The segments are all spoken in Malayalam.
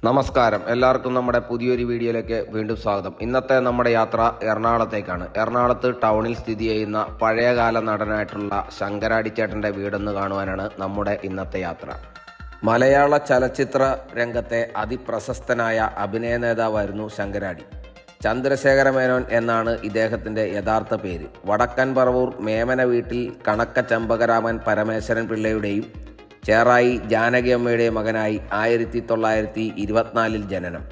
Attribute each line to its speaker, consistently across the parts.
Speaker 1: നമസ്കാരം, എല്ലാവർക്കും നമ്മുടെ പുതിയൊരു വീഡിയോയിലേക്ക് വീണ്ടും സ്വാഗതം. ഇന്നത്തെ നമ്മുടെ യാത്ര എറണാകുളത്തേക്കാണ്. എറണാകുളത്ത് ടൗണിൽ സ്ഥിതി ചെയ്യുന്ന പഴയകാല നടനായിട്ടുള്ള ശങ്കരാടിച്ചേട്ടൻ്റെ വീടൊന്ന് കാണുവാനാണ് നമ്മുടെ ഇന്നത്തെ യാത്ര. മലയാള ചലച്ചിത്ര രംഗത്തെ അതിപ്രശസ്തനായ അഭിനയ നേതാവായിരുന്നു ശങ്കരാടി. ചന്ദ്രശേഖര മേനോൻ എന്നാണ് ഇദ്ദേഹത്തിൻ്റെ യഥാർത്ഥ പേര്. വടക്കൻ പറവൂർ മേമന വീട്ടിൽ കണക്ക ചെമ്പകരാമൻ പരമേശ്വരൻ പിള്ളയുടെയും ചേറായി ജാനകിയമ്മയുടെയും മകനായി 1924 ജനനം.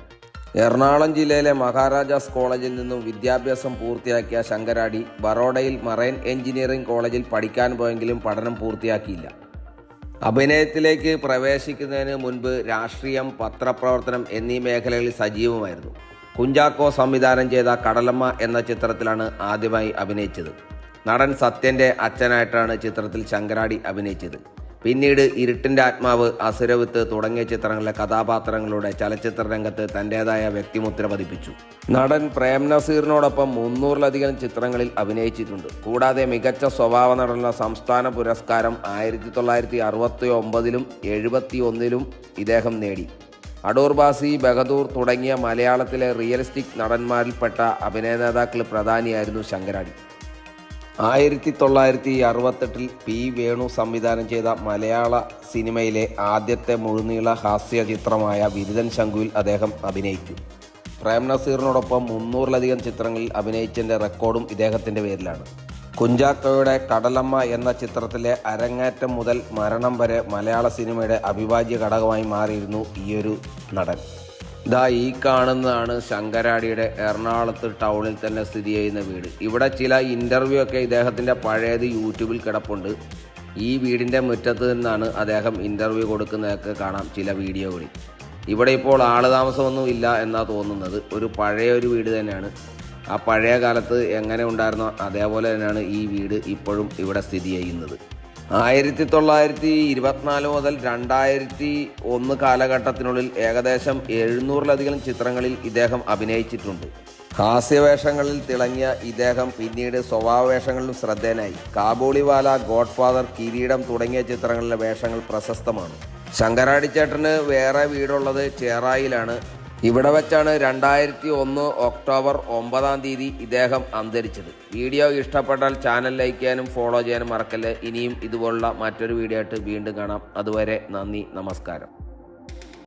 Speaker 1: എറണാകുളം ജില്ലയിലെ മഹാരാജാസ് കോളേജിൽ നിന്നും വിദ്യാഭ്യാസം പൂർത്തിയാക്കിയ ശങ്കരാടി ബറോഡയിൽ മറൈൻ എഞ്ചിനീയറിംഗ് കോളേജിൽ പഠിക്കാൻ പോയെങ്കിലും പഠനം പൂർത്തിയാക്കിയില്ല. അഭിനയത്തിലേക്ക് പ്രവേശിക്കുന്നതിന് മുൻപ് രാഷ്ട്രീയം, പത്രപ്രവർത്തനം എന്നീ മേഖലകളിൽ സജീവമായിരുന്നു. കുഞ്ചാക്കോ സംവിധാനം ചെയ്ത കടലമ്മ എന്ന ചിത്രത്തിലാണ് ആദ്യമായി അഭിനയിച്ചത്. നടൻ സത്യൻ്റെ അച്ഛനായിട്ടാണ് ചിത്രത്തിൽ ശങ്കരാടി അഭിനയിച്ചത്. പിന്നീട് ഇരുട്ടിൻ്റെ ആത്മാവ്, അസുരവിത്ത് തുടങ്ങിയ ചിത്രങ്ങളിലെ കഥാപാത്രങ്ങളുടെ ചലച്ചിത്ര രംഗത്ത് തൻ്റേതായ വ്യക്തിമുദ്ര പതിപ്പിച്ചു. നടൻ പ്രേം നസീറിനോടൊപ്പം 300-ലധികം ചിത്രങ്ങളിൽ അഭിനയിച്ചിട്ടുണ്ട്. കൂടാതെ മികച്ച സ്വഭാവ നടനുള്ള സംസ്ഥാന പുരസ്കാരം 1969-ലും 71-ലും ഇദ്ദേഹം നേടി. അടൂർ ബാസി, ബഹദൂർ തുടങ്ങിയ മലയാളത്തിലെ റിയലിസ്റ്റിക് നടന്മാരിൽപ്പെട്ട അഭിനയ നേതാക്കൾ പ്രധാനിയായിരുന്നു ശങ്കരാടി. 1968-ൽ പി വേണു സംവിധാനം ചെയ്ത മലയാള സിനിമയിലെ ആദ്യത്തെ മുഴുനീള ഹാസ്യ ചിത്രമായ ബിരുദൻ ശങ്കുവിൽ അദ്ദേഹം അഭിനയിച്ചു. പ്രേം നസീറിനോടൊപ്പം 300-ലധികം ചിത്രങ്ങളിൽ അഭിനയിച്ചതിൻ്റെ റെക്കോർഡും ഇദ്ദേഹത്തിൻ്റെ പേരിലാണ്. കുഞ്ചാക്കോയുടെ കടലമ്മ എന്ന ചിത്രത്തിലെ അരങ്ങേറ്റം മുതൽ മരണം വരെ മലയാള സിനിമയുടെ അവിഭാജ്യ ഘടകമായി മാറിയിരുന്നു ഈയൊരു നടൻ. ഈ കാണുന്നതാണ് ശങ്കരാടിയുടെ എറണാകുളത്ത് ടൗണിൽ തന്നെ സ്ഥിതി ചെയ്യുന്ന വീട്. ഇവിടെ ചില ഇൻ്റർവ്യൂ ഒക്കെ ഇദ്ദേഹത്തിൻ്റെ പഴയത് യൂട്യൂബിൽ കിടപ്പുണ്ട്. ഈ വീടിൻ്റെ മുറ്റത്ത് നിന്നാണ് അദ്ദേഹം ഇൻ്റർവ്യൂ കൊടുക്കുന്നതൊക്കെ കാണാം ചില വീഡിയോകളിൽ. ഇവിടെ ഇപ്പോൾ ആളുതാമസമൊന്നും ഇല്ല എന്നാണ് തോന്നുന്നത്. ഒരു പഴയൊരു വീട് തന്നെയാണ്. ആ പഴയ കാലത്ത് എങ്ങനെ ഉണ്ടായിരുന്നോ അതേപോലെ തന്നെയാണ് ഈ വീട് ഇപ്പോഴും ഇവിടെ സ്ഥിതി ചെയ്യുന്നത്. 1924 മുതൽ 2001 കാലഘട്ടത്തിനുള്ളിൽ ഏകദേശം 700-ലധികം ചിത്രങ്ങളിൽ ഇദ്ദേഹം അഭിനയിച്ചിട്ടുണ്ട്. ഹാസ്യവേഷങ്ങളിൽ തിളങ്ങിയ ഇദ്ദേഹം പിന്നീട് സ്വഭാവവേഷങ്ങളിലും ശ്രദ്ധേയനായി. കാബൂളിവാല, ഗോഡ്ഫാദർ, കിരീടം തുടങ്ങിയ ചിത്രങ്ങളിലെ വേഷങ്ങൾ പ്രശസ്തമാണ്. ശങ്കരാടിച്ചേട്ടന് വേറെ വീടുള്ളത് ചേറായിലാണ്. ഇവിടെ വെച്ചാണ് 2001 ഒക്ടോബർ 9 ഇദ്ദേഹം അന്തരിച്ചത്. വീഡിയോ ഇഷ്ടപ്പെട്ടാൽ ചാനൽ ലൈക്ക് ചെയ്യാനും ഫോളോ ചെയ്യാനും മറക്കല്ലേ. ഇനിയും ഇതുപോലുള്ള മറ്റൊരു വീഡിയോ ആയിട്ട് വീണ്ടും കാണാം. അതുവരെ നന്ദി, നമസ്കാരം.